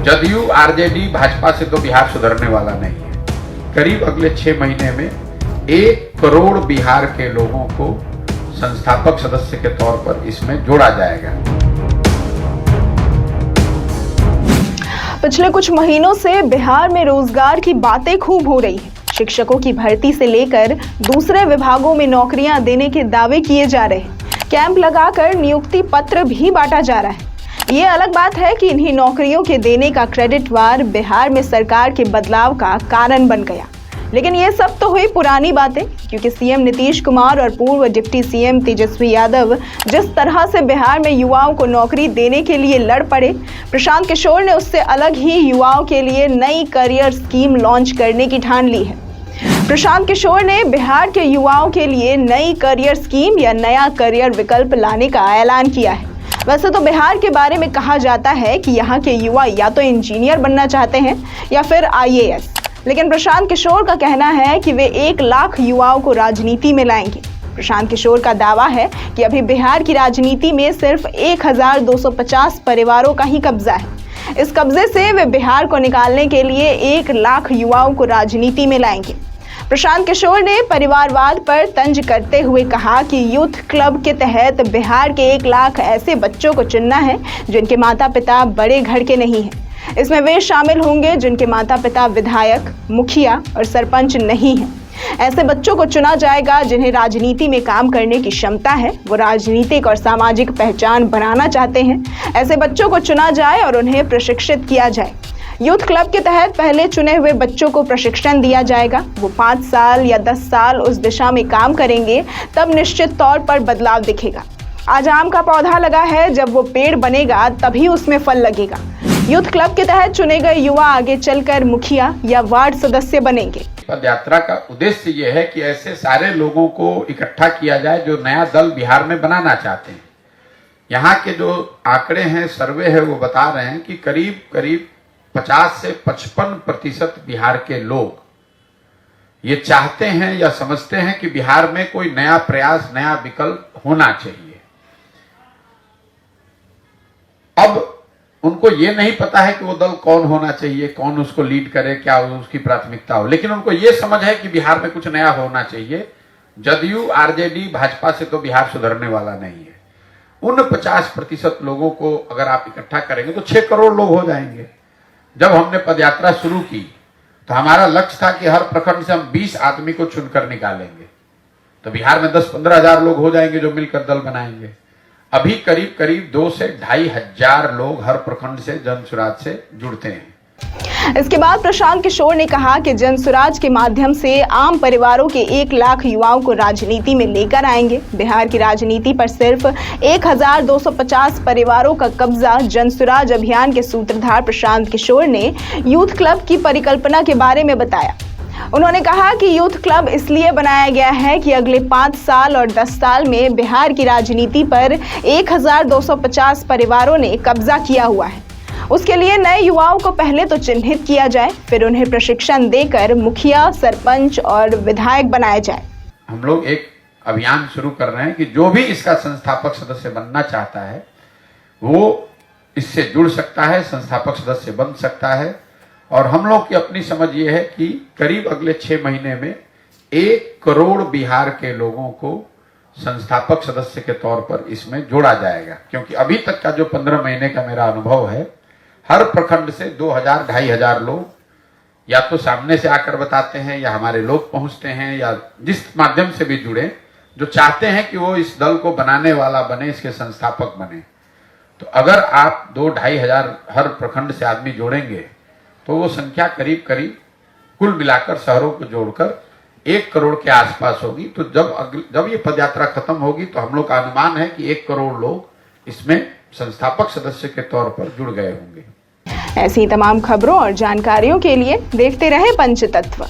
JDU RJD Bhajpa से तो बिहार सुधरने वाला नहीं है। करीब अगले 6 महीने में 1 करोड़ बिहार के लोगों को संस्थापक सदस्य के तौर पर इसमें जोड़ा जाएगा। पिछले कुछ महीनों से बिहार में रोजगार की बातें खूब हो रही है। शिक्षकों की भर्ती से लेकर दूसरे विभागों में नौकरियां देने के दावे किए जा रहे हैं। कैंप लगाकर नियुक्ति पत्र भी बांटा जा रहा है। ये अलग बात है कि इन्हीं नौकरियों के देने का क्रेडिटवार बिहार में सरकार के बदलाव का कारण बन गया। लेकिन ये सब तो हुई पुरानी बातें, क्योंकि सीएम नीतीश कुमार और पूर्व डिप्टी सीएम तेजस्वी यादव जिस तरह से बिहार में युवाओं को नौकरी देने के लिए लड़ पड़े, प्रशांत किशोर ने उससे अलग ही युवाओं के लिए नई करियर स्कीम लॉन्च करने की ठान ली है। प्रशांत किशोर ने बिहार के युवाओं के लिए नई करियर स्कीम या नया करियर विकल्प लाने का ऐलान किया है। वैसे तो बिहार के बारे में कहा जाता है कि यहाँ के युवा या तो इंजीनियर बनना चाहते हैं या फिर IAS, लेकिन प्रशांत किशोर का कहना है कि वे 1 लाख युवाओं को राजनीति में लाएंगे। प्रशांत किशोर का दावा है कि अभी बिहार की राजनीति में सिर्फ 1250 परिवारों का ही कब्जा है। इस कब्जे से वे बिहार को निकालने के लिए 1 लाख युवाओं को राजनीति में लाएंगे। प्रशांत किशोर ने परिवारवाद पर तंज करते हुए कहा कि यूथ क्लब के तहत बिहार के 1 लाख ऐसे बच्चों को चुनना है जिनके माता पिता बड़े घर के नहीं हैं। इसमें वे शामिल होंगे जिनके माता पिता विधायक, मुखिया और सरपंच नहीं हैं। ऐसे बच्चों को चुना जाएगा जिन्हें राजनीति में काम करने की क्षमता है, वो राजनीतिक और सामाजिक पहचान बनाना चाहते हैं। ऐसे बच्चों को चुना जाए और उन्हें प्रशिक्षित किया जाए। यूथ क्लब के तहत पहले चुने हुए बच्चों को प्रशिक्षण दिया जाएगा। वो 5 साल या 10 साल उस दिशा में काम करेंगे, तब निश्चित तौर पर बदलाव दिखेगा। आज आम का पौधा लगा है, जब वो पेड़ बनेगा तभी उसमें फल लगेगा। यूथ क्लब के तहत चुने गए युवा आगे चलकर मुखिया या वार्ड सदस्य बनेंगे। पदयात्रा का उद्देश्य ये है कि ऐसे सारे लोगों को इकट्ठा किया जाए जो नया दल बिहार में बनाना चाहते हैं। यहाँ के जो आंकड़े हैं, सर्वे है, वो बता रहे हैं कि करीब 50 से 55% बिहार के लोग ये चाहते हैं या समझते हैं कि बिहार में कोई नया प्रयास, नया विकल्प होना चाहिए। अब उनको ये नहीं पता है कि वो दल कौन होना चाहिए, कौन उसको लीड करे, क्या उसकी प्राथमिकता हो, लेकिन उनको ये समझ है कि बिहार में कुछ नया होना चाहिए। जदयू आरजेडी भाजपा से तो बिहार सुधरने वाला नहीं है। उन 50% लोगों को अगर आप इकट्ठा करेंगे तो 6 करोड़ लोग हो जाएंगे। जब हमने पदयात्रा शुरू की तो हमारा लक्ष्य था कि हर प्रखंड से हम 20 आदमी को चुनकर निकालेंगे, तो बिहार में 10-15 हजार लोग हो जाएंगे जो मिलकर दल बनाएंगे। अभी करीब 2 से 2.5 हजार लोग हर प्रखंड से जनसुराज से जुड़ते हैं। इसके बाद प्रशांत किशोर ने कहा कि जनसुराज के माध्यम से आम परिवारों के 1 लाख युवाओं को राजनीति में लेकर आएंगे। बिहार की राजनीति पर सिर्फ 1250 परिवारों का कब्जा। जनसुराज अभियान के सूत्रधार प्रशांत किशोर ने यूथ क्लब की परिकल्पना के बारे में बताया। उन्होंने कहा कि यूथ क्लब इसलिए बनाया गया है कि अगले 5 साल और 10 साल में बिहार की राजनीति पर 1250 परिवारों ने कब्जा किया हुआ है। उसके लिए नए युवाओं को पहले तो चिन्हित किया जाए, फिर उन्हें प्रशिक्षण देकर मुखिया, सरपंच और विधायक बनाया जाए। हम लोग एक अभियान शुरू कर रहे हैं कि जो भी इसका संस्थापक सदस्य बनना चाहता है वो इससे जुड़ सकता है, संस्थापक सदस्य बन सकता है। और हम लोग की अपनी समझ ये है कि करीब अगले 6 महीने में 1 करोड़ बिहार के लोगों को संस्थापक सदस्य के तौर पर इसमें जोड़ा जाएगा। क्योंकि अभी तक का जो 15 महीने का मेरा अनुभव है, हर प्रखंड से 2000-2.5 हजार लोग या तो सामने से आकर बताते हैं या हमारे लोग पहुंचते हैं या जिस माध्यम से भी जुड़े, जो चाहते हैं कि वो इस दल को बनाने वाला बने, इसके संस्थापक बने। तो अगर आप 2-2.5 हजार हर प्रखंड से आदमी जोड़ेंगे तो वो संख्या करीब कुल मिलाकर शहरों को जोड़कर 1 करोड़ के आसपास होगी। तो जब ये पदयात्रा खत्म होगी तो हम लोग का अनुमान है कि 1 करोड़ लोग इसमें संस्थापक सदस्य के तौर पर जुड़ गए होंगे। ऐसी तमाम खबरों और जानकारियों के लिए देखते रहे पंचतत्व।